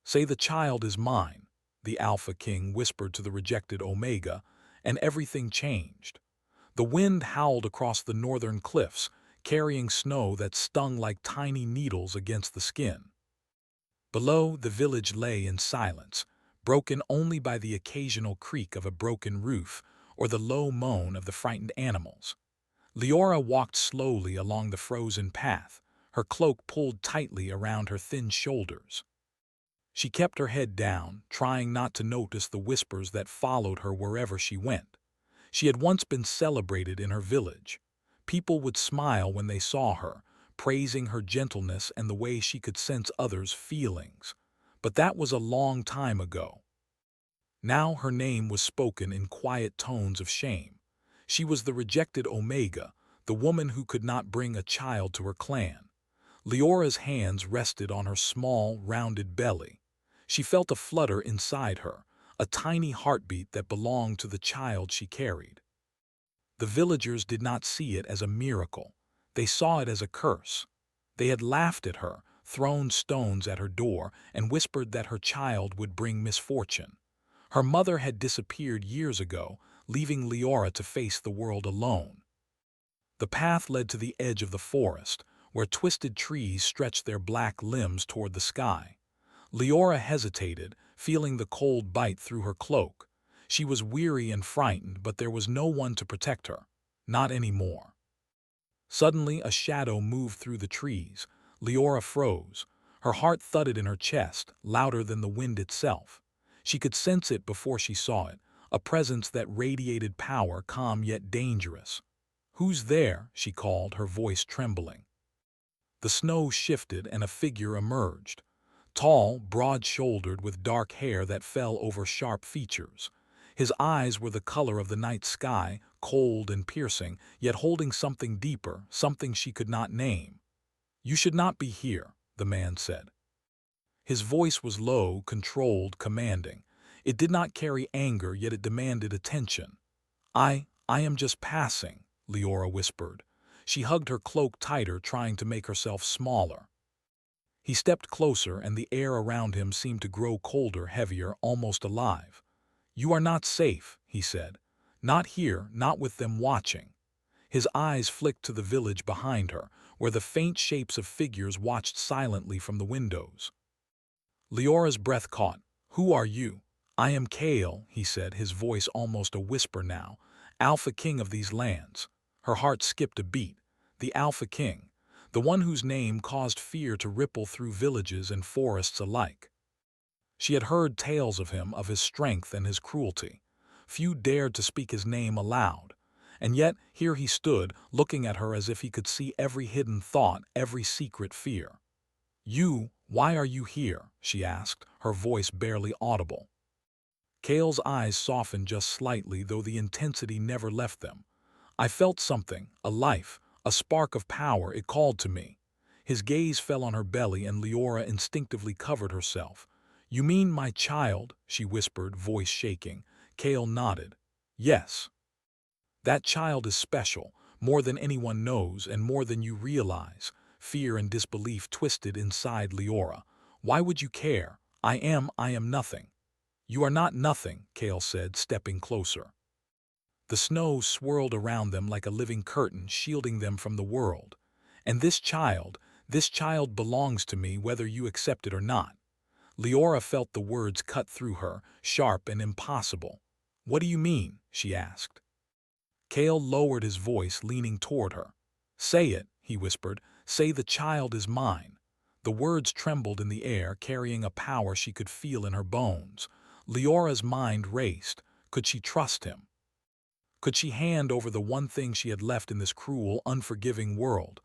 Say the child is mine, the Alpha King whispered to the rejected Omega, and everything changed. The wind howled across the northern cliffs, carrying snow that stung like tiny needles against the skin. Below, the village lay in silence, broken only by the occasional creak of a broken roof or the low moan of the frightened animals. Leora walked slowly along the frozen path, her cloak pulled tightly around her thin shoulders. She kept her head down, trying not to notice the whispers that followed her wherever she went. She had once been celebrated in her village. People would smile when they saw her, praising her gentleness and the way she could sense others' feelings. But that was a long time ago. Now her name was spoken in quiet tones of shame. She was the rejected Omega, the woman who could not bring a child to her clan. Leora's hands rested on her small, rounded belly. She felt a flutter inside her, a tiny heartbeat that belonged to the child she carried. The villagers did not see it as a miracle. They saw it as a curse. They had laughed at her, thrown stones at her door, and whispered that her child would bring misfortune. Her mother had disappeared years ago, leaving Leora to face the world alone. The path led to the edge of the forest, where twisted trees stretched their black limbs toward the sky. Leora hesitated, feeling the cold bite through her cloak. She was weary and frightened, but there was no one to protect her. Not anymore. Suddenly, a shadow moved through the trees. Leora froze. Her heart thudded in her chest, louder than the wind itself. She could sense it before she saw it, a presence that radiated power, calm yet dangerous. "Who's there?" she called, her voice trembling. The snow shifted and a figure emerged. Tall, broad-shouldered, with dark hair that fell over sharp features. His eyes were the color of the night sky, cold and piercing, yet holding something deeper, something she could not name. "You should not be here," the man said. His voice was low, controlled, commanding. It did not carry anger, yet it demanded attention. I am just passing," Leora whispered. She hugged her cloak tighter, trying to make herself smaller. He stepped closer, and the air around him seemed to grow colder, heavier, almost alive. "You are not safe," he said. "Not here, not with them watching." His eyes flicked to the village behind her, where the faint shapes of figures watched silently from the windows. Leora's breath caught. "Who are you?" "I am Kale," he said, his voice almost a whisper now. "Alpha King of these lands." Her heart skipped a beat. The Alpha King, the one whose name caused fear to ripple through villages and forests alike. She had heard tales of him, of his strength and his cruelty. Few dared to speak his name aloud. And yet, here he stood, looking at her as if he could see every hidden thought, every secret fear. Why are you here?" she asked, her voice barely audible. Kale's eyes softened just slightly, though the intensity never left them. "I felt something, a life, a spark of power. It called to me." His gaze fell on her belly, and Leora instinctively covered herself. "You mean my child?" she whispered, voice shaking. Kale nodded. "Yes. That child is special, more than anyone knows and more than you realize." Fear and disbelief twisted inside Leora. "Why would you care? I am nothing." "You are not nothing," Kale said, stepping closer. The snow swirled around them like a living curtain, shielding them from the world. "And this child belongs to me, whether you accept it or not." Leora felt the words cut through her, sharp and impossible. "What do you mean?" she asked. Kale lowered his voice, leaning toward her. "Say it," he whispered. "Say the child is mine." The words trembled in the air, carrying a power she could feel in her bones. Leora's mind raced. Could she trust him? Could she hand over the one thing she had left in this cruel, unforgiving world?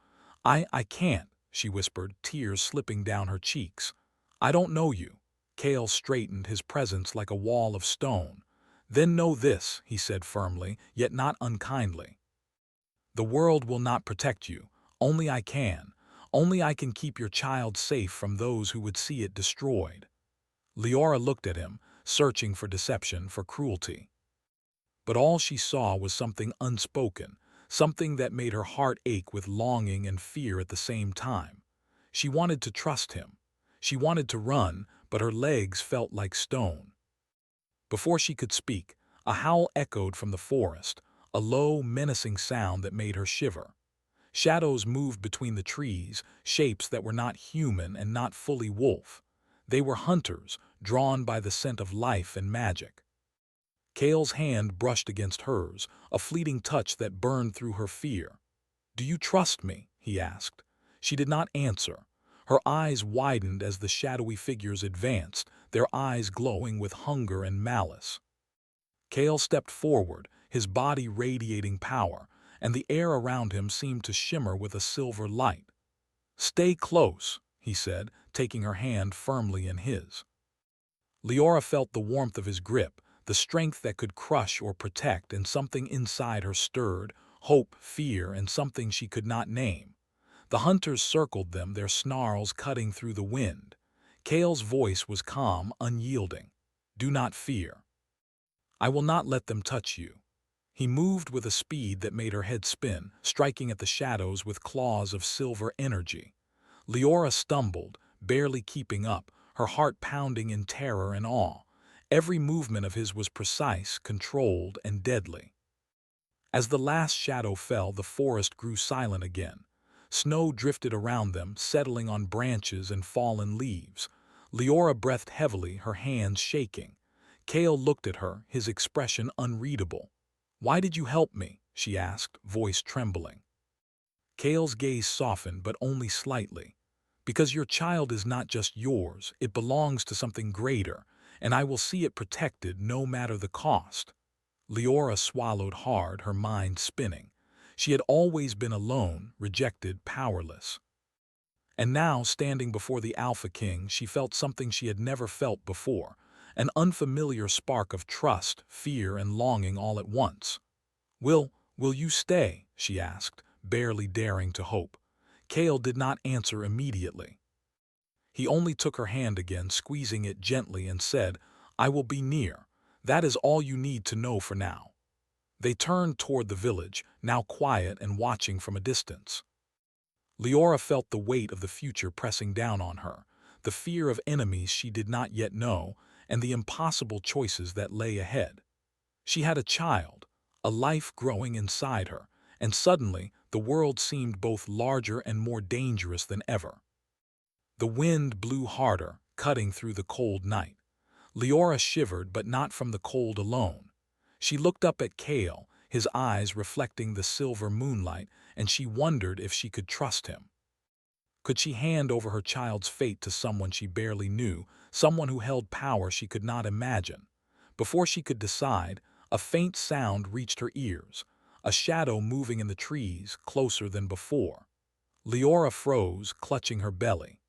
I can't," she whispered, tears slipping down her cheeks. "I don't know you." Kale straightened, his presence like a wall of stone. "Then know this," he said firmly, yet not unkindly. "The world will not protect you. Only I can. Only I can keep your child safe from those who would see it destroyed." Leora looked at him, searching for deception, for cruelty. But all she saw was something unspoken, something that made her heart ache with longing and fear at the same time. She wanted to trust him. She wanted to run, but her legs felt like stone. Before she could speak, a howl echoed from the forest, a low, menacing sound that made her shiver. Shadows moved between the trees, shapes that were not human and not fully wolf. They were hunters, drawn by the scent of life and magic. Kale's hand brushed against hers, a fleeting touch that burned through her fear. "Do you trust me?" he asked. She did not answer. Her eyes widened as the shadowy figures advanced, their eyes glowing with hunger and malice. Kale stepped forward, his body radiating power, and the air around him seemed to shimmer with a silver light. "Stay close," he said, taking her hand firmly in his. Leora felt the warmth of his grip, the strength that could crush or protect, and something inside her stirred, hope, fear, and something she could not name. The hunters circled them, their snarls cutting through the wind. Kale's voice was calm, unyielding. "Do not fear. I will not let them touch you." He moved with a speed that made her head spin, striking at the shadows with claws of silver energy. Leora stumbled, barely keeping up, her heart pounding in terror and awe. Every movement of his was precise, controlled, and deadly. As the last shadow fell, the forest grew silent again. Snow drifted around them, settling on branches and fallen leaves. Leora breathed heavily, her hands shaking. Kale looked at her, his expression unreadable. "Why did you help me?" she asked, voice trembling. Kale's gaze softened, but only slightly. "Because your child is not just yours, it belongs to something greater, and I will see it protected no matter the cost." Leora swallowed hard, her mind spinning. She had always been alone, rejected, powerless. And now, standing before the Alpha King, she felt something she had never felt before, an unfamiliar spark of trust, fear, and longing all at once. Will you stay?" she asked, barely daring to hope. Kale did not answer immediately. He only took her hand again, squeezing it gently, and said, "I will be near. That is all you need to know for now." They turned toward the village, now quiet and watching from a distance. Leora felt the weight of the future pressing down on her, the fear of enemies she did not yet know, and the impossible choices that lay ahead. She had a child, a life growing inside her, and suddenly the world seemed both larger and more dangerous than ever. The wind blew harder, cutting through the cold night. Leora shivered, but not from the cold alone. She looked up at Kale, his eyes reflecting the silver moonlight, and she wondered if she could trust him. Could she hand over her child's fate to someone she barely knew, someone who held power she could not imagine? Before she could decide, a faint sound reached her ears, a shadow moving in the trees, closer than before. Leora froze, clutching her belly.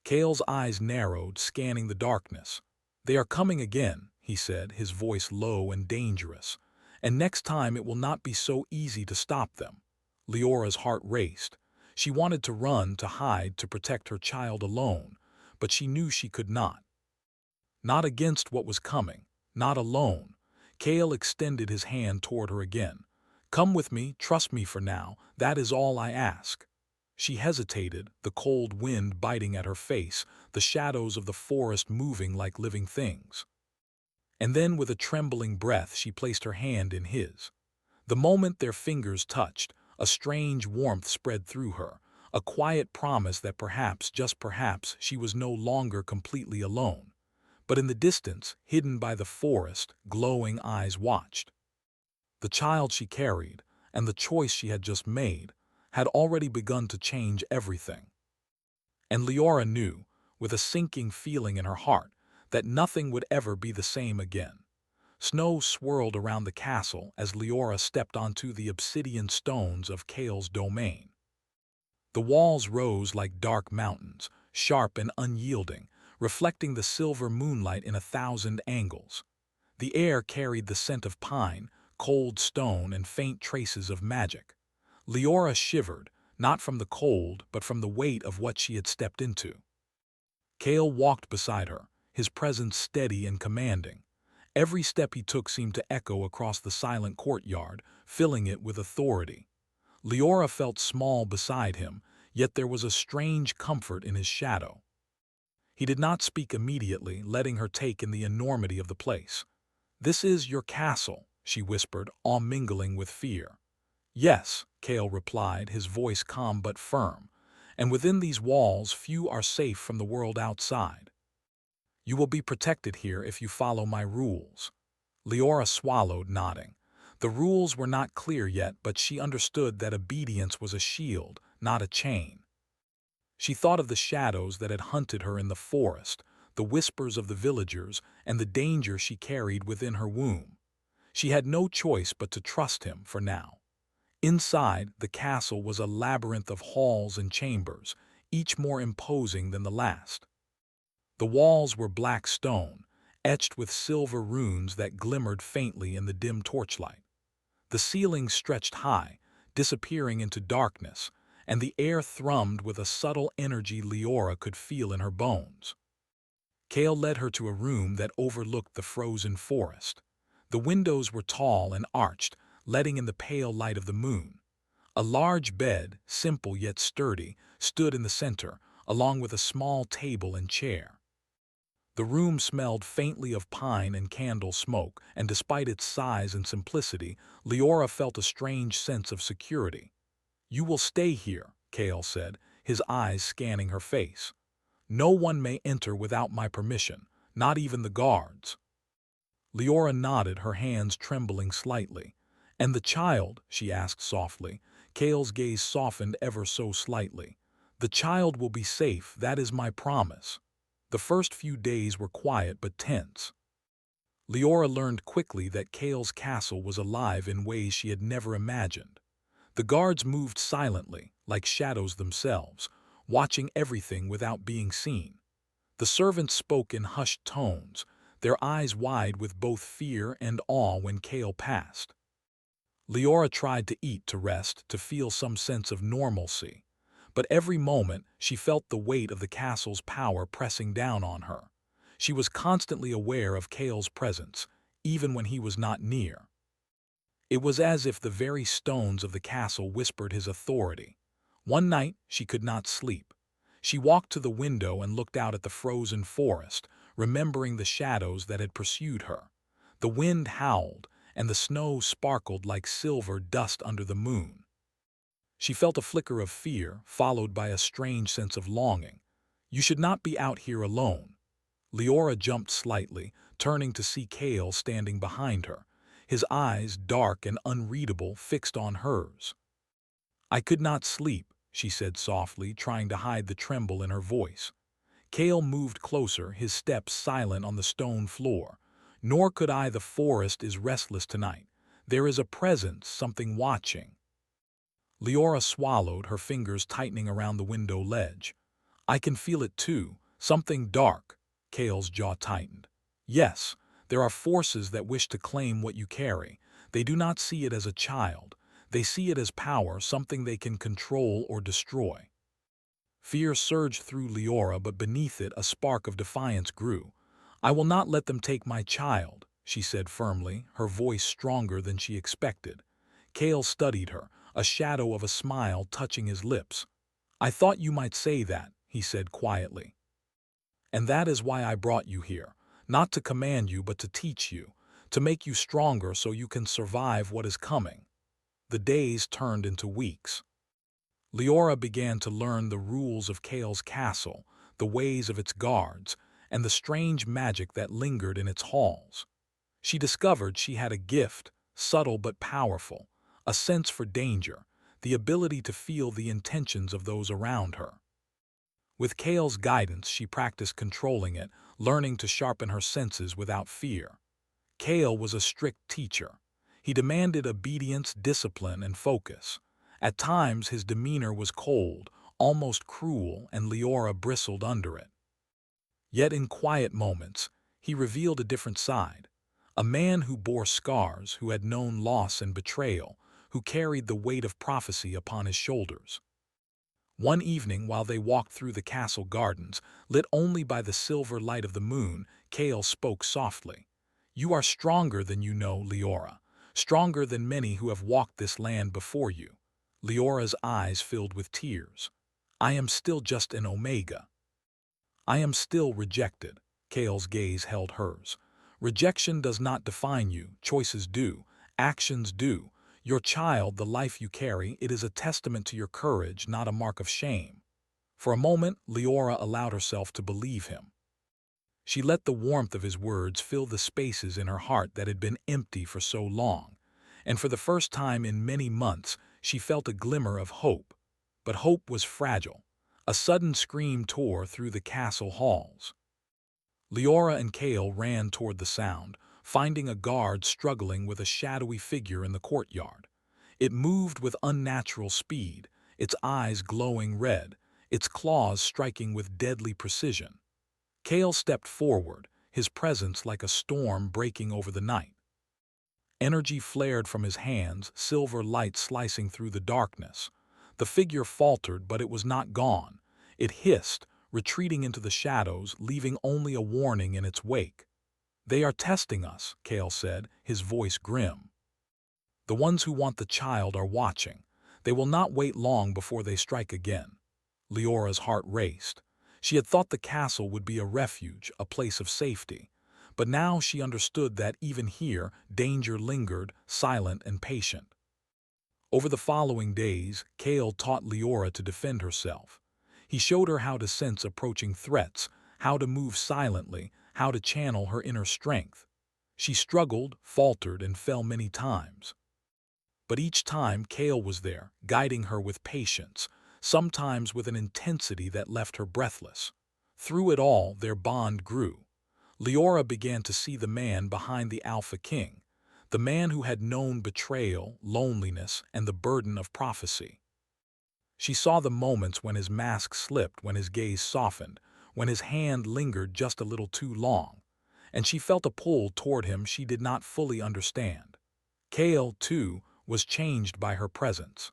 Kale's eyes narrowed, scanning the darkness. "They are coming again," he said, his voice low and dangerous. "And next time it will not be so easy to stop them." Leora's heart raced. She wanted to run, to hide, to protect her child alone, but she knew she could not. Not against what was coming, not alone. Kale extended his hand toward her again. "Come with me, trust me for now, that is all I ask." She hesitated, the cold wind biting at her face, the shadows of the forest moving like living things. And then, with a trembling breath, she placed her hand in his. The moment their fingers touched, a strange warmth spread through her, a quiet promise that perhaps, just perhaps, she was no longer completely alone. But in the distance, hidden by the forest, glowing eyes watched. The child she carried, and the choice she had just made, had already begun to change everything. And Leora knew, with a sinking feeling in her heart, that nothing would ever be the same again. Snow swirled around the castle as Leora stepped onto the obsidian stones of Kale's domain. The walls rose like dark mountains, sharp and unyielding, reflecting the silver moonlight in 1,000 angles. The air carried the scent of pine, cold stone, and faint traces of magic. Leora shivered, not from the cold, but from the weight of what she had stepped into. Kale walked beside her, his presence steady and commanding. Every step he took seemed to echo across the silent courtyard, filling it with authority. Leora felt small beside him, yet there was a strange comfort in his shadow. He did not speak immediately, letting her take in the enormity of the place. "This is your castle," she whispered, all mingling with fear. "Yes," Kale replied, his voice calm but firm, "and within these walls few are safe from the world outside. You will be protected here if you follow my rules." Leora swallowed, nodding. The rules were not clear yet, but she understood that obedience was a shield, not a chain. She thought of the shadows that had hunted her in the forest, the whispers of the villagers, and the danger she carried within her womb. She had no choice but to trust him for now. Inside, the castle was a labyrinth of halls and chambers, each more imposing than the last. The walls were black stone, etched with silver runes that glimmered faintly in the dim torchlight. The ceiling stretched high, disappearing into darkness, and the air thrummed with a subtle energy Leora could feel in her bones. Kale led her to a room that overlooked the frozen forest. The windows were tall and arched, letting in the pale light of the moon. A large bed, simple yet sturdy, stood in the center, along with a small table and chair. The room smelled faintly of pine and candle smoke, and despite its size and simplicity, Leora felt a strange sense of security. "You will stay here," Kale said, his eyes scanning her face. "No one may enter without my permission, not even the guards." Leora nodded, her hands trembling slightly. "And the child?" she asked softly. Kale's gaze softened ever so slightly. "The child will be safe, that is my promise." The first few days were quiet but tense. Leora learned quickly that Kale's castle was alive in ways she had never imagined. The guards moved silently, like shadows themselves, watching everything without being seen. The servants spoke in hushed tones, their eyes wide with both fear and awe when Kale passed. Leora tried to eat, to rest, to feel some sense of normalcy. But every moment she felt the weight of the castle's power pressing down on her. She was constantly aware of Kale's presence, even when he was not near. It was as if the very stones of the castle whispered his authority. One night she could not sleep. She walked to the window and looked out at the frozen forest, remembering the shadows that had pursued her. The wind howled, and the snow sparkled like silver dust under the moon. She felt a flicker of fear, followed by a strange sense of longing. "You should not be out here alone." Leora jumped slightly, turning to see Kale standing behind her, his eyes, dark and unreadable, fixed on hers. "I could not sleep," she said softly, trying to hide the tremble in her voice. Kale moved closer, his steps silent on the stone floor. "Nor could I. The forest is restless tonight. There is a presence, something watching." Leora swallowed, her fingers tightening around the window ledge. "I can feel it too, something dark." Kale's jaw tightened. "Yes, there are forces that wish to claim what you carry. They do not see it as a child. They see it as power, something they can control or destroy." Fear surged through Leora, but beneath it a spark of defiance grew. "I will not let them take my child," she said firmly, her voice stronger than she expected. Kale studied her, a shadow of a smile touching his lips. "I thought you might say that," he said quietly. "And that is why I brought you here, not to command you but to teach you, to make you stronger so you can survive what is coming." The days turned into weeks. Leora began to learn the rules of Kale's castle, the ways of its guards, and the strange magic that lingered in its halls. She discovered she had a gift, subtle but powerful, a sense for danger, the ability to feel the intentions of those around her. With Kale's guidance, she practiced controlling it, learning to sharpen her senses without fear. Kale was a strict teacher. He demanded obedience, discipline, and focus. At times, his demeanor was cold, almost cruel, and Leora bristled under it. Yet in quiet moments, he revealed a different side. A man who bore scars, who had known loss and betrayal, who carried the weight of prophecy upon his shoulders. One evening, while they walked through the castle gardens, lit only by the silver light of the moon, Kale spoke softly. "You are stronger than you know, Leora, stronger than many who have walked this land before you." Leora's eyes filled with tears. "I am still just an Omega." I am still rejected. Kale's gaze held hers. Rejection does not define you. Choices do. Actions do. Your child, the life you carry, it is a testament to your courage, not a mark of shame. For a moment, Leora allowed herself to believe him. She let the warmth of his words fill the spaces in her heart that had been empty for so long. And for the first time in many months, she felt a glimmer of hope. But hope was fragile. A sudden scream tore through the castle halls. Leora and Kale ran toward the sound, finding a guard struggling with a shadowy figure in the courtyard. It moved with unnatural speed, its eyes glowing red, its claws striking with deadly precision. Kale stepped forward, his presence like a storm breaking over the night. Energy flared from his hands, silver light slicing through the darkness. The figure faltered, but it was not gone. It hissed, retreating into the shadows, leaving only a warning in its wake. "They are testing us," Kale said, his voice grim. "The ones who want the child are watching. They will not wait long before they strike again." Leora's heart raced. She had thought the castle would be a refuge, a place of safety. But now she understood that even here, danger lingered, silent and patient. Over the following days, Kale taught Leora to defend herself. He showed her how to sense approaching threats, how to move silently, how to channel her inner strength. She struggled, faltered, and fell many times. But each time, Kale was there, guiding her with patience, sometimes with an intensity that left her breathless. Through it all, their bond grew. Leora began to see the man behind the Alpha King, the man who had known betrayal, loneliness, and the burden of prophecy. She saw the moments when his mask slipped, when his gaze softened, when his hand lingered just a little too long, and she felt a pull toward him she did not fully understand. Kale, too, was changed by her presence.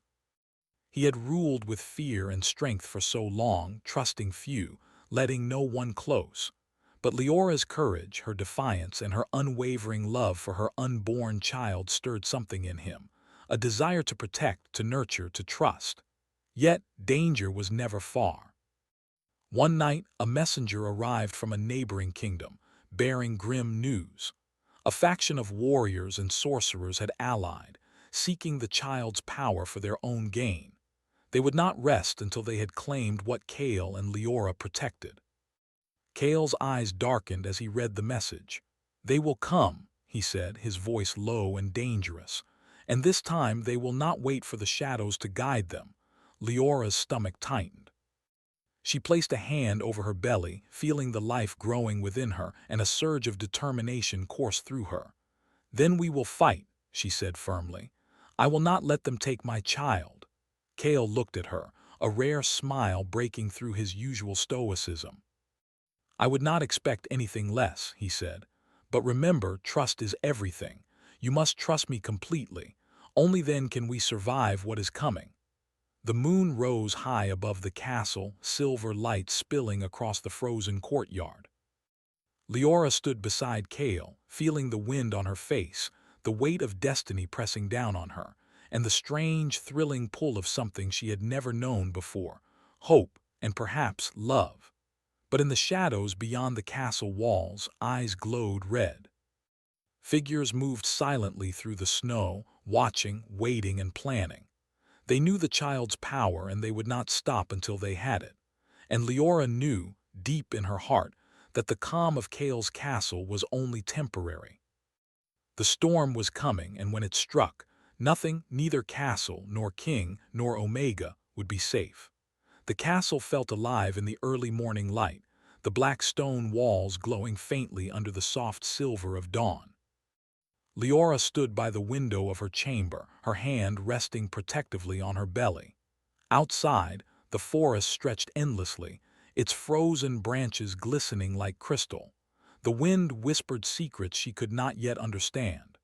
He had ruled with fear and strength for so long, trusting few, letting no one close. But Leora's courage, her defiance, and her unwavering love for her unborn child stirred something in him, a desire to protect, to nurture, to trust. Yet danger was never far. One night, a messenger arrived from a neighboring kingdom, bearing grim news. A faction of warriors and sorcerers had allied, seeking the child's power for their own gain. They would not rest until they had claimed what Kale and Leora protected. Kale's eyes darkened as he read the message. "They will come," he said, his voice low and dangerous. "And this time they will not wait for the shadows to guide them." Leora's stomach tightened. She placed a hand over her belly, feeling the life growing within her, and a surge of determination coursed through her. "Then we will fight," she said firmly. "I will not let them take my child." Kale looked at her, a rare smile breaking through his usual stoicism. "I would not expect anything less," he said. "But remember, trust is everything. You must trust me completely. Only then can we survive what is coming." The moon rose high above the castle, silver light spilling across the frozen courtyard. Leora stood beside Kale, feeling the wind on her face, the weight of destiny pressing down on her, and the strange, thrilling pull of something she had never known before, hope and perhaps love. But in the shadows beyond the castle walls, eyes glowed red. Figures moved silently through the snow, watching, waiting, and planning. They knew the child's power, and they would not stop until they had it. And Leora knew, deep in her heart, that the calm of Kale's castle was only temporary. The storm was coming, and when it struck, nothing, neither castle, nor king, nor Omega, would be safe. The castle felt alive in the early morning light, the black stone walls glowing faintly under the soft silver of dawn. Leora stood by the window of her chamber, her hand resting protectively on her belly. Outside, the forest stretched endlessly, its frozen branches glistening like crystal. The wind whispered secrets she could not yet understand.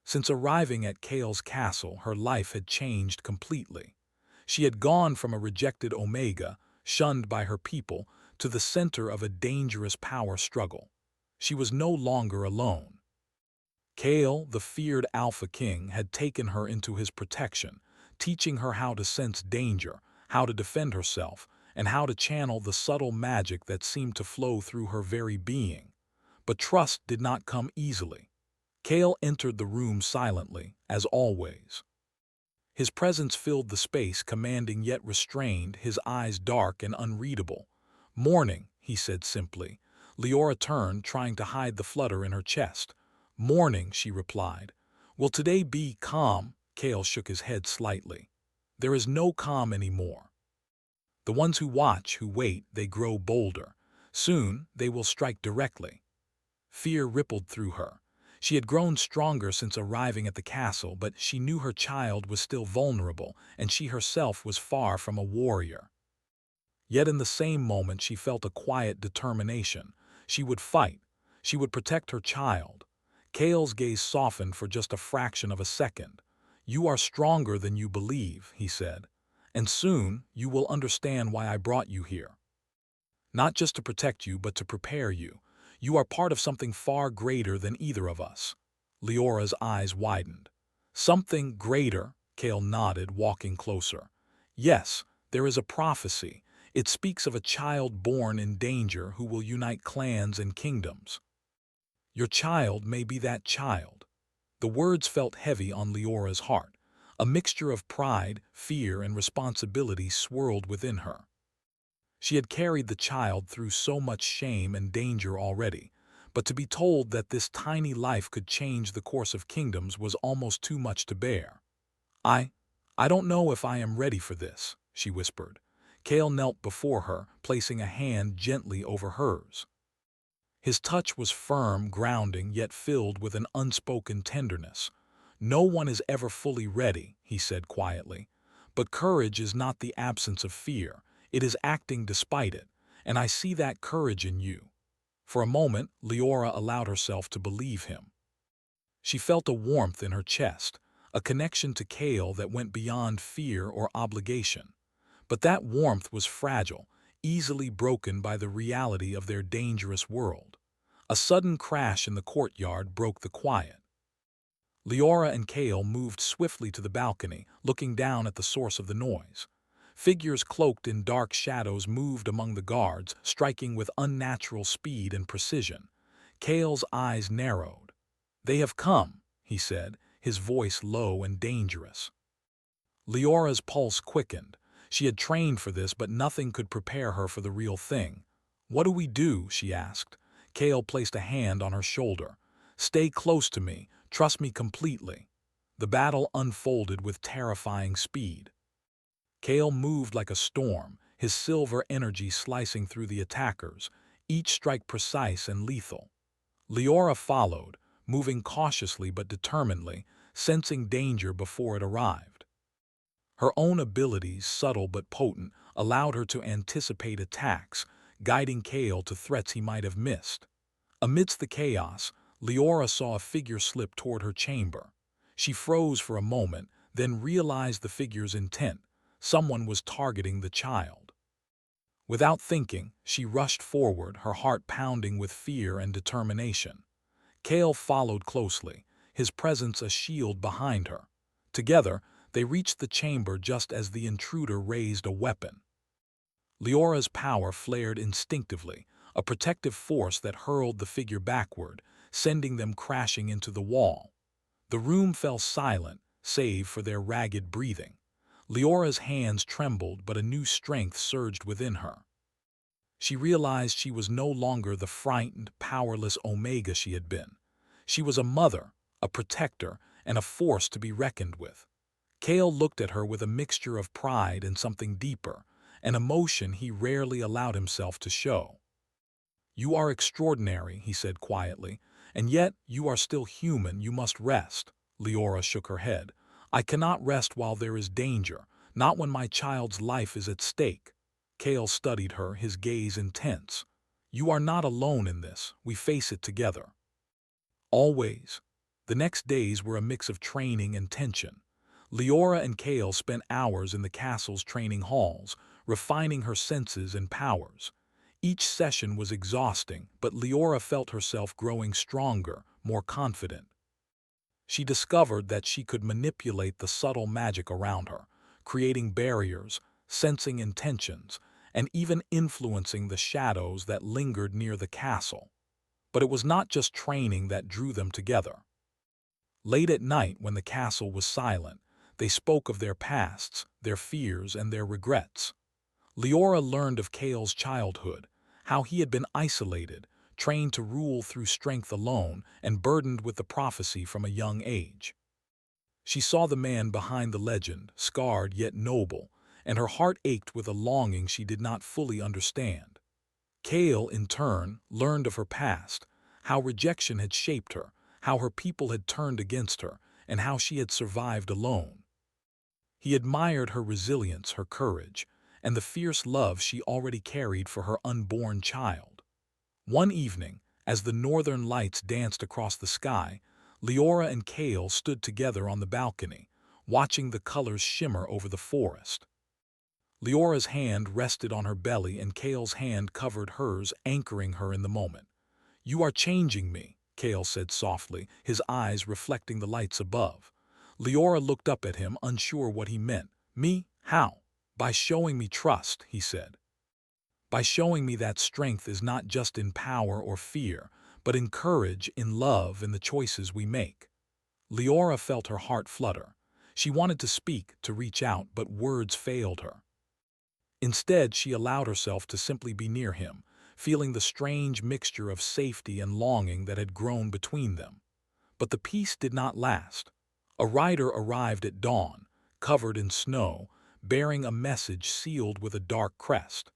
Since arriving at Kale's castle, her life had changed completely. She had gone from a rejected Omega, shunned by her people, to the center of a dangerous power struggle. She was no longer alone. Kale, the feared Alpha King, had taken her into his protection, teaching her how to sense danger, how to defend herself, and how to channel the subtle magic that seemed to flow through her very being. But trust did not come easily. Kale entered the room silently, as always. His presence filled the space, commanding yet restrained, his eyes dark and unreadable. "Morning," he said simply. Leora turned, trying to hide the flutter in her chest. "Morning," she replied. "Will today be calm?" Kale shook his head slightly. "There is no calm anymore. The ones who watch, who wait, they grow bolder. Soon they will strike directly." Fear rippled through her. She had grown stronger since arriving at the castle, but she knew her child was still vulnerable, and she herself was far from a warrior. Yet in the same moment she felt a quiet determination. She would fight. She would protect her child. Kale's gaze softened for just a fraction of a second. "You are stronger than you believe," he said. "And soon you will understand why I brought you here. Not just to protect you, but to prepare you. You are part of something far greater than either of us." Leora's eyes widened. "Something greater?" Kale nodded, walking closer. "Yes, there is a prophecy. It speaks of a child born in danger who will unite clans and kingdoms. Your child may be that child." The words felt heavy on Leora's heart. A mixture of pride, fear, and responsibility swirled within her. She had carried the child through so much shame and danger already, but to be told that this tiny life could change the course of kingdoms was almost too much to bear. I don't know if I am ready for this," she whispered. Kale knelt before her, placing a hand gently over hers. His touch was firm, grounding, yet filled with an unspoken tenderness. "No one is ever fully ready," he said quietly. "But courage is not the absence of fear. It is acting despite it, and I see that courage in you." For a moment, Leora allowed herself to believe him. She felt a warmth in her chest, a connection to Kale that went beyond fear or obligation. But that warmth was fragile, easily broken by the reality of their dangerous world. A sudden crash in the courtyard broke the quiet. Leora and Kale moved swiftly to the balcony, looking down at the source of the noise. Figures cloaked in dark shadows moved among the guards, striking with unnatural speed and precision. Kale's eyes narrowed. "They have come," he said, his voice low and dangerous. Leora's pulse quickened. She had trained for this, but nothing could prepare her for the real thing. "What do we do?" she asked. Kale placed a hand on her shoulder. "Stay close to me. Trust me completely." The battle unfolded with terrifying speed. Kale moved like a storm, his silver energy slicing through the attackers, each strike precise and lethal. Leora followed, moving cautiously but determinedly, sensing danger before it arrived. Her own abilities, subtle but potent, allowed her to anticipate attacks, guiding Kale to threats he might have missed. Amidst the chaos, Leora saw a figure slip toward her chamber. She froze for a moment, then realized the figure's intent. Someone was targeting the child. Without thinking, she rushed forward, her heart pounding with fear and determination. Kale followed closely, his presence a shield behind her. Together, they reached the chamber just as the intruder raised a weapon. Leora's power flared instinctively, a protective force that hurled the figure backward, sending them crashing into the wall. The room fell silent, save for their ragged breathing. Leora's hands trembled, but a new strength surged within her. She realized she was no longer the frightened, powerless Omega she had been. She was a mother, a protector, and a force to be reckoned with. Kale looked at her with a mixture of pride and something deeper, an emotion he rarely allowed himself to show. "You are extraordinary," he said quietly, "and yet you are still human. You must rest." Leora shook her head. "I cannot rest while there is danger, not when my child's life is at stake." Kale studied her, his gaze intense. "You are not alone in this. We face it together." Always. The next days were a mix of training and tension. Leora and Kale spent hours in the castle's training halls, refining her senses and powers. Each session was exhausting, but Leora felt herself growing stronger, more confident. She discovered that she could manipulate the subtle magic around her, creating barriers, sensing intentions, and even influencing the shadows that lingered near the castle. But it was not just training that drew them together. Late at night, when the castle was silent, they spoke of their pasts, their fears, and their regrets. Leora learned of Kale's childhood, how he had been isolated, trained to rule through strength alone, and burdened with the prophecy from a young age. She saw the man behind the legend, scarred yet noble, and her heart ached with a longing she did not fully understand. Kale, in turn, learned of her past, how rejection had shaped her, how her people had turned against her, and how she had survived alone. He admired her resilience, her courage, and the fierce love she already carried for her unborn child. One evening, as the northern lights danced across the sky, Leora and Kale stood together on the balcony, watching the colors shimmer over the forest. Leora's hand rested on her belly and Kale's hand covered hers, anchoring her in the moment. "You are changing me," Kale said softly, his eyes reflecting the lights above. Leora looked up at him, unsure what he meant. "Me? How?" "By showing me trust," he said. "By showing me that strength is not just in power or fear, but in courage, in love, in the choices we make." Leora felt her heart flutter. She wanted to speak, to reach out, but words failed her. Instead, she allowed herself to simply be near him, feeling the strange mixture of safety and longing that had grown between them. But the peace did not last. A rider arrived at dawn, covered in snow, bearing a message sealed with a dark crest.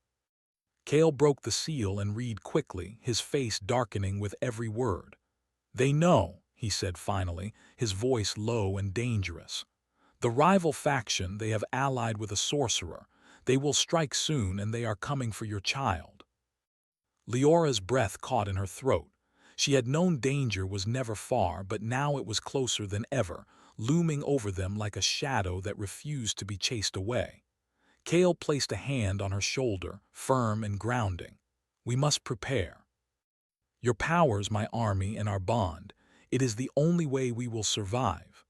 Kale broke the seal and read quickly, his face darkening with every word. "They know," he said finally, his voice low and dangerous. "The rival faction, they have allied with a sorcerer. They will strike soon, and they are coming for your child." Leora's breath caught in her throat. She had known danger was never far, but now it was closer than ever, looming over them like a shadow that refused to be chased away. Kale placed a hand on her shoulder, firm and grounding. "We must prepare. Your powers, my army, and our bond. It is the only way we will survive."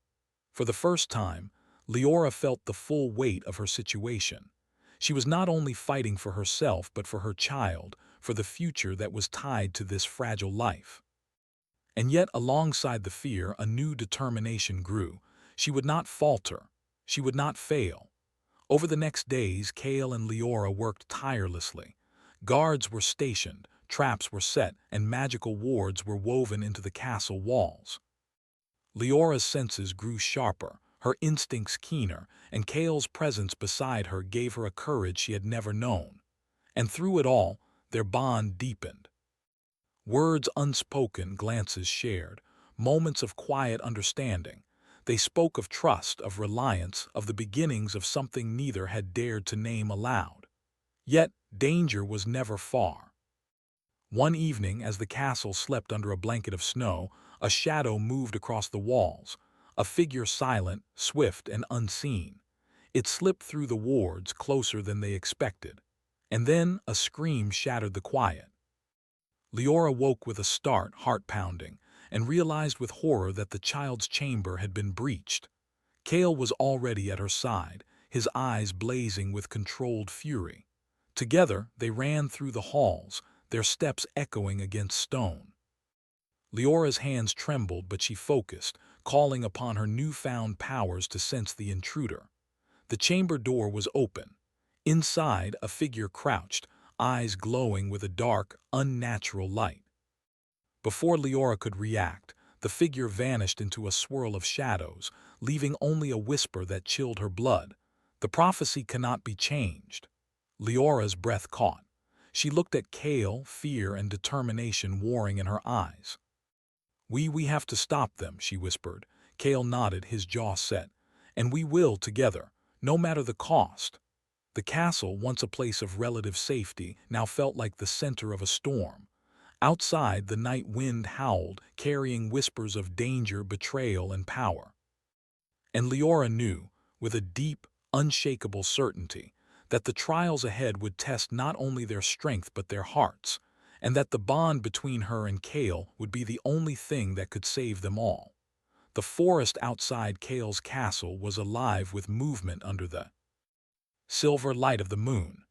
For the first time, Leora felt the full weight of her situation. She was not only fighting for herself but for her child, for the future that was tied to this fragile life. And yet, alongside the fear, a new determination grew. She would not falter. She would not fail. Over the next days, Kale and Leora worked tirelessly. Guards were stationed, traps were set, and magical wards were woven into the castle walls. Leora's senses grew sharper, her instincts keener, and Kale's presence beside her gave her a courage she had never known. And through it all, their bond deepened. Words unspoken, glances shared, moments of quiet understanding. They spoke of trust, of reliance, of the beginnings of something neither had dared to name aloud. Yet, danger was never far. One evening, as the castle slept under a blanket of snow, a shadow moved across the walls, a figure silent, swift, and unseen. It slipped through the wards, closer than they expected. And then a scream shattered the quiet. Leora woke with a start, heart pounding, and realized with horror that the child's chamber had been breached. Kale was already at her side, his eyes blazing with controlled fury. Together, they ran through the halls, their steps echoing against stone. Leora's hands trembled, but she focused, calling upon her newfound powers to sense the intruder. The chamber door was open. Inside, a figure crouched, eyes glowing with a dark, unnatural light. Before Leora could react, the figure vanished into a swirl of shadows, leaving only a whisper that chilled her blood. "The prophecy cannot be changed." Leora's breath caught. She looked at Kale, fear and determination warring in her eyes. We have to stop them," she whispered. Kale nodded, his jaw set. "And we will together, no matter the cost." The castle, once a place of relative safety, now felt like the center of a storm. Outside, the night wind howled, carrying whispers of danger, betrayal, and power. And Leora knew, with a deep, unshakable certainty, that the trials ahead would test not only their strength but their hearts, and that the bond between her and Kale would be the only thing that could save them all. The forest outside Kale's castle was alive with movement under the silver light of the moon.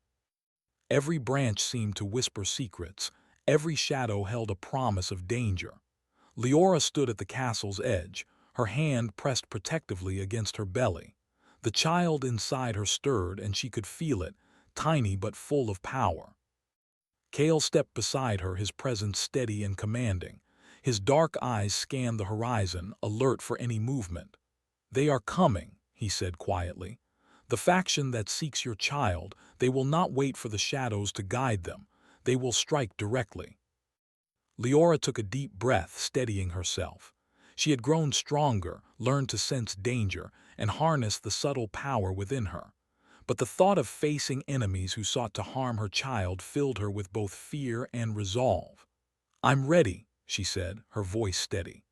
Every branch seemed to whisper secrets. Every shadow held a promise of danger. Leora stood at the castle's edge, her hand pressed protectively against her belly. The child inside her stirred, and she could feel it, tiny but full of power. Kale stepped beside her, his presence steady and commanding. His dark eyes scanned the horizon, alert for any movement. "They are coming," he said quietly. "The faction that seeks your child, they will not wait for the shadows to guide them. They will strike directly." Leora took a deep breath, steadying herself. She had grown stronger, learned to sense danger, and harness the subtle power within her. But the thought of facing enemies who sought to harm her child filled her with both fear and resolve. "I'm ready," she said, her voice steady.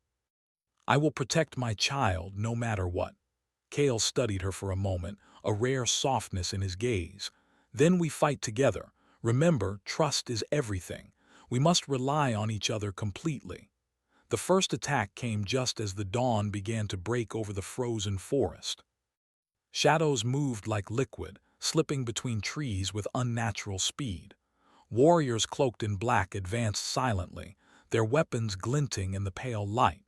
"I will protect my child no matter what." Kale studied her for a moment, a rare softness in his gaze. "Then we fight together. Remember, trust is everything. We must rely on each other completely." The first attack came just as the dawn began to break over the frozen forest. Shadows moved like liquid, slipping between trees with unnatural speed. Warriors cloaked in black advanced silently, their weapons glinting in the pale light.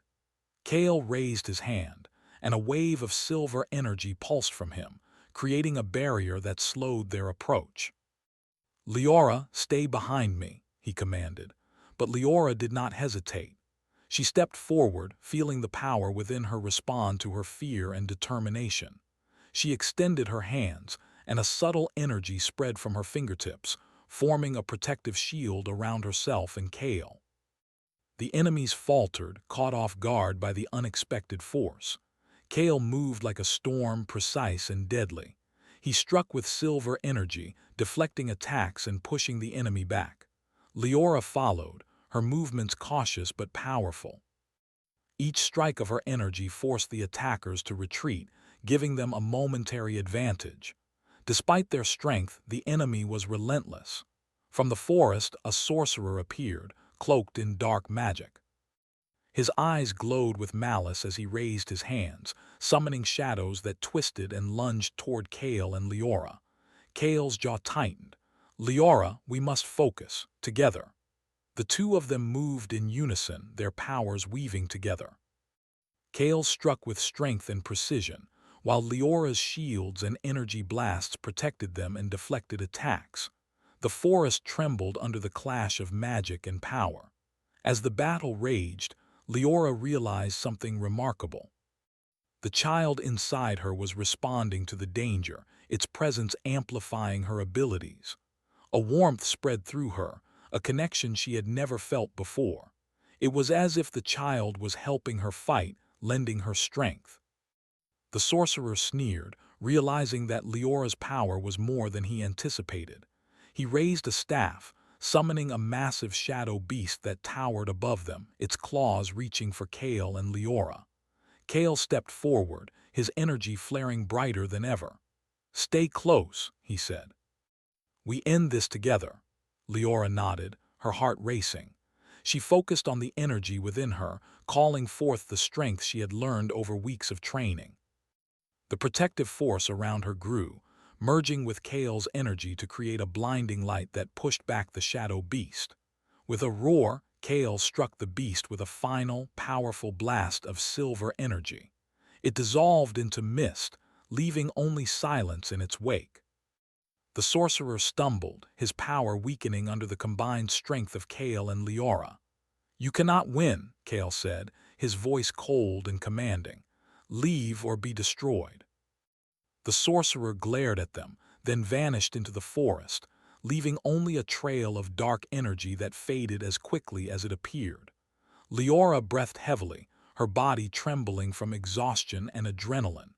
Kale raised his hand, and a wave of silver energy pulsed from him, creating a barrier that slowed their approach. "Leora, stay behind me," he commanded. But Leora did not hesitate. She stepped forward, feeling the power within her respond to her fear and determination. She extended her hands, and a subtle energy spread from her fingertips, forming a protective shield around herself and Kale. The enemies faltered, caught off guard by the unexpected force. Kale moved like a storm, precise and deadly. He struck with silver energy, deflecting attacks and pushing the enemy back. Leora followed, her movements cautious but powerful. Each strike of her energy forced the attackers to retreat, giving them a momentary advantage. Despite their strength, the enemy was relentless. From the forest, a sorcerer appeared, cloaked in dark magic. His eyes glowed with malice as he raised his hands, summoning shadows that twisted and lunged toward Kale and Leora. Kale's jaw tightened. "Leora, we must focus, together." The two of them moved in unison, their powers weaving together. Kale struck with strength and precision, while Leora's shields and energy blasts protected them and deflected attacks. The forest trembled under the clash of magic and power. As the battle raged, Leora realized something remarkable. The child inside her was responding to the danger, its presence amplifying her abilities. A warmth spread through her, a connection she had never felt before. It was as if the child was helping her fight, lending her strength. The sorcerer sneered, realizing that Leora's power was more than he anticipated. He raised a staff, summoning a massive shadow beast that towered above them, its claws reaching for Kale and Leora. Kale stepped forward, his energy flaring brighter than ever. "Stay close," he said. "We end this together." Leora nodded, her heart racing. She focused on the energy within her, calling forth the strength she had learned over weeks of training. The protective force around her grew, merging with Kale's energy to create a blinding light that pushed back the shadow beast. With a roar, Kale struck the beast with a final, powerful blast of silver energy. It dissolved into mist, leaving only silence in its wake. The sorcerer stumbled, his power weakening under the combined strength of Kale and Leora. "You cannot win," Kale said, his voice cold and commanding. "Leave or be destroyed." The sorcerer glared at them, then vanished into the forest, leaving only a trail of dark energy that faded as quickly as it appeared. Leora breathed heavily, her body trembling from exhaustion and adrenaline.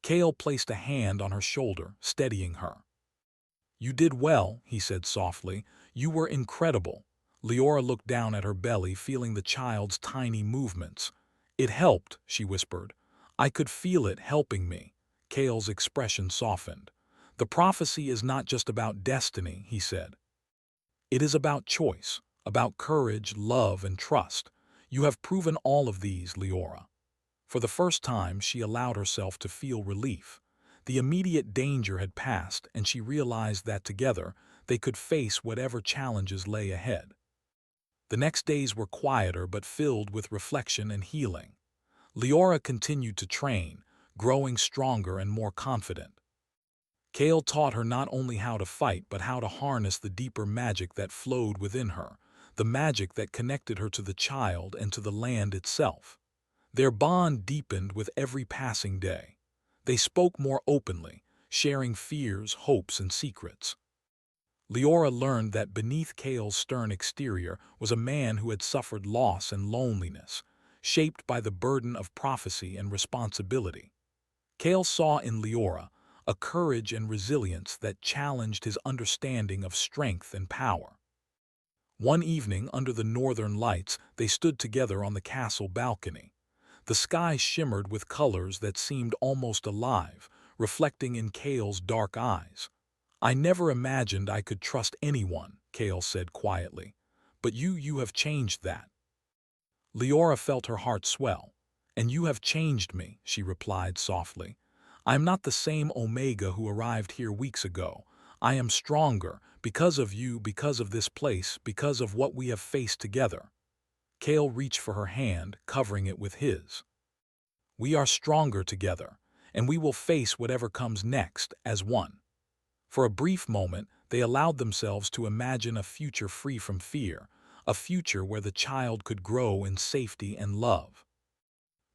Kale placed a hand on her shoulder, steadying her. "You did well," he said softly. "You were incredible." Leora looked down at her belly, feeling the child's tiny movements. "It helped," she whispered. "I could feel it helping me." Kale's expression softened. "The prophecy is not just about destiny," he said. "It is about choice, about courage, love, and trust. You have proven all of these, Leora." For the first time, she allowed herself to feel relief. The immediate danger had passed, and she realized that together, they could face whatever challenges lay ahead. The next days were quieter but filled with reflection and healing. Leora continued to train, growing stronger and more confident. Kale taught her not only how to fight but how to harness the deeper magic that flowed within her, the magic that connected her to the child and to the land itself. Their bond deepened with every passing day. They spoke more openly, sharing fears, hopes, and secrets. Leora learned that beneath Kale's stern exterior was a man who had suffered loss and loneliness, shaped by the burden of prophecy and responsibility. Kale saw in Leora a courage and resilience that challenged his understanding of strength and power. One evening, under the northern lights, they stood together on the castle balcony. The sky shimmered with colors that seemed almost alive, reflecting in Kale's dark eyes. "I never imagined I could trust anyone," Kale said quietly. "But you have changed that." Leora felt her heart swell. "And you have changed me," she replied softly. "I am not the same Omega who arrived here weeks ago. I am stronger, because of you, because of this place, because of what we have faced together." Kale reached for her hand, covering it with his. "We are stronger together, and we will face whatever comes next as one." For a brief moment, they allowed themselves to imagine a future free from fear, a future where the child could grow in safety and love.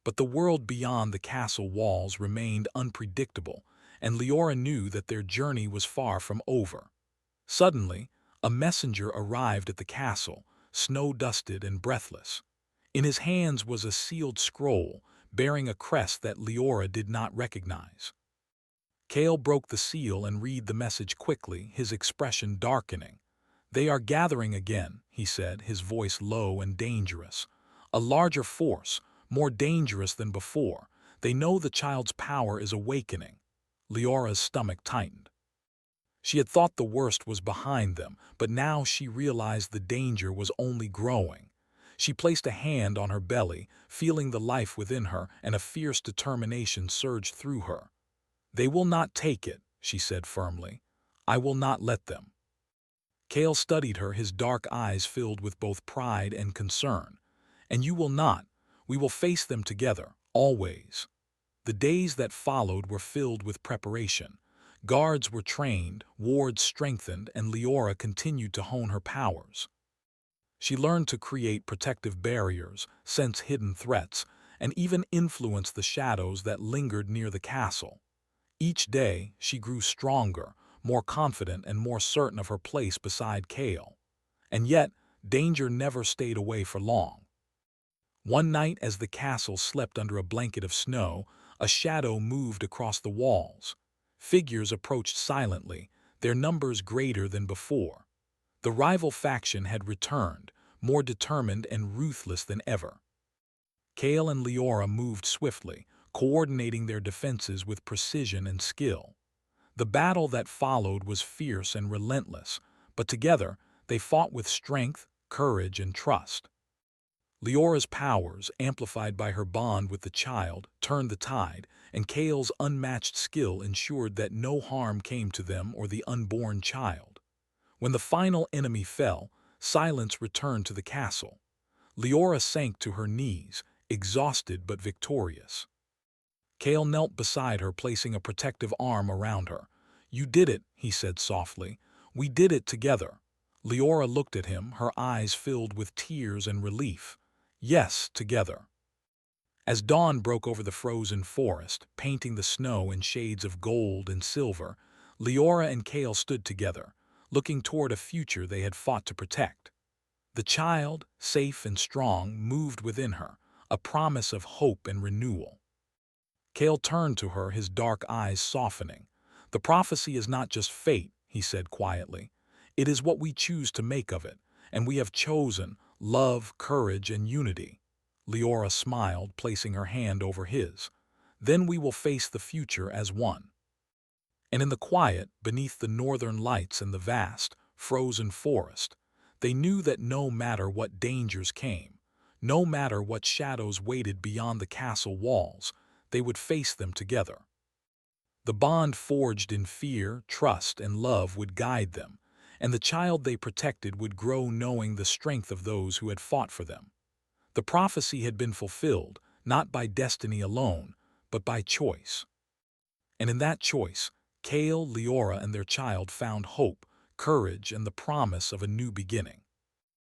But the world beyond the castle walls remained unpredictable, and Leora knew that their journey was far from over. Suddenly, a messenger arrived at the castle, snow-dusted and breathless. In his hands was a sealed scroll, bearing a crest that Leora did not recognize. Kale broke the seal and read the message quickly, his expression darkening. "They are gathering again," he said, his voice low and dangerous. "A larger force, more dangerous than before. They know the child's power is awakening." Leora's stomach tightened. She had thought the worst was behind them, but now she realized the danger was only growing. She placed a hand on her belly, feeling the life within her, and a fierce determination surged through her. "They will not take it," she said firmly. "I will not let them." Kale studied her, his dark eyes filled with both pride and concern. "And you will not. We will face them together, always." The days that followed were filled with preparation. Guards were trained, wards strengthened, and Leora continued to hone her powers. She learned to create protective barriers, sense hidden threats, and even influence the shadows that lingered near the castle. Each day, she grew stronger, more confident, and more certain of her place beside Kale. And yet, danger never stayed away for long. One night, as the castle slept under a blanket of snow, a shadow moved across the walls. Figures approached silently, their numbers greater than before. The rival faction had returned, more determined and ruthless than ever. Kale and Leora moved swiftly, coordinating their defenses with precision and skill. The battle that followed was fierce and relentless, but together they fought with strength, courage, and trust. Leora's powers, amplified by her bond with the child, turned the tide, and Kale's unmatched skill ensured that no harm came to them or the unborn child. When the final enemy fell, silence returned to the castle. Leora sank to her knees, exhausted but victorious. Kale knelt beside her, placing a protective arm around her. "You did it," he said softly. "We did it together." Leora looked at him, her eyes filled with tears and relief. "Yes, together." As dawn broke over the frozen forest, painting the snow in shades of gold and silver, Leora and Kale stood together, looking toward a future they had fought to protect. The child, safe and strong, moved within her, a promise of hope and renewal. Kale turned to her, his dark eyes softening. "The prophecy is not just fate," he said quietly. "It is what we choose to make of it, and we have chosen love, courage, and unity." Leora smiled, placing her hand over his. "Then we will face the future as one." And in the quiet, beneath the northern lights and the vast, frozen forest, they knew that no matter what dangers came, no matter what shadows waited beyond the castle walls, they would face them together. The bond forged in fear, trust, and love would guide them, and the child they protected would grow knowing the strength of those who had fought for them. The prophecy had been fulfilled, not by destiny alone, but by choice. And in that choice, Kale, Leora, and their child found hope, courage, and the promise of a new beginning.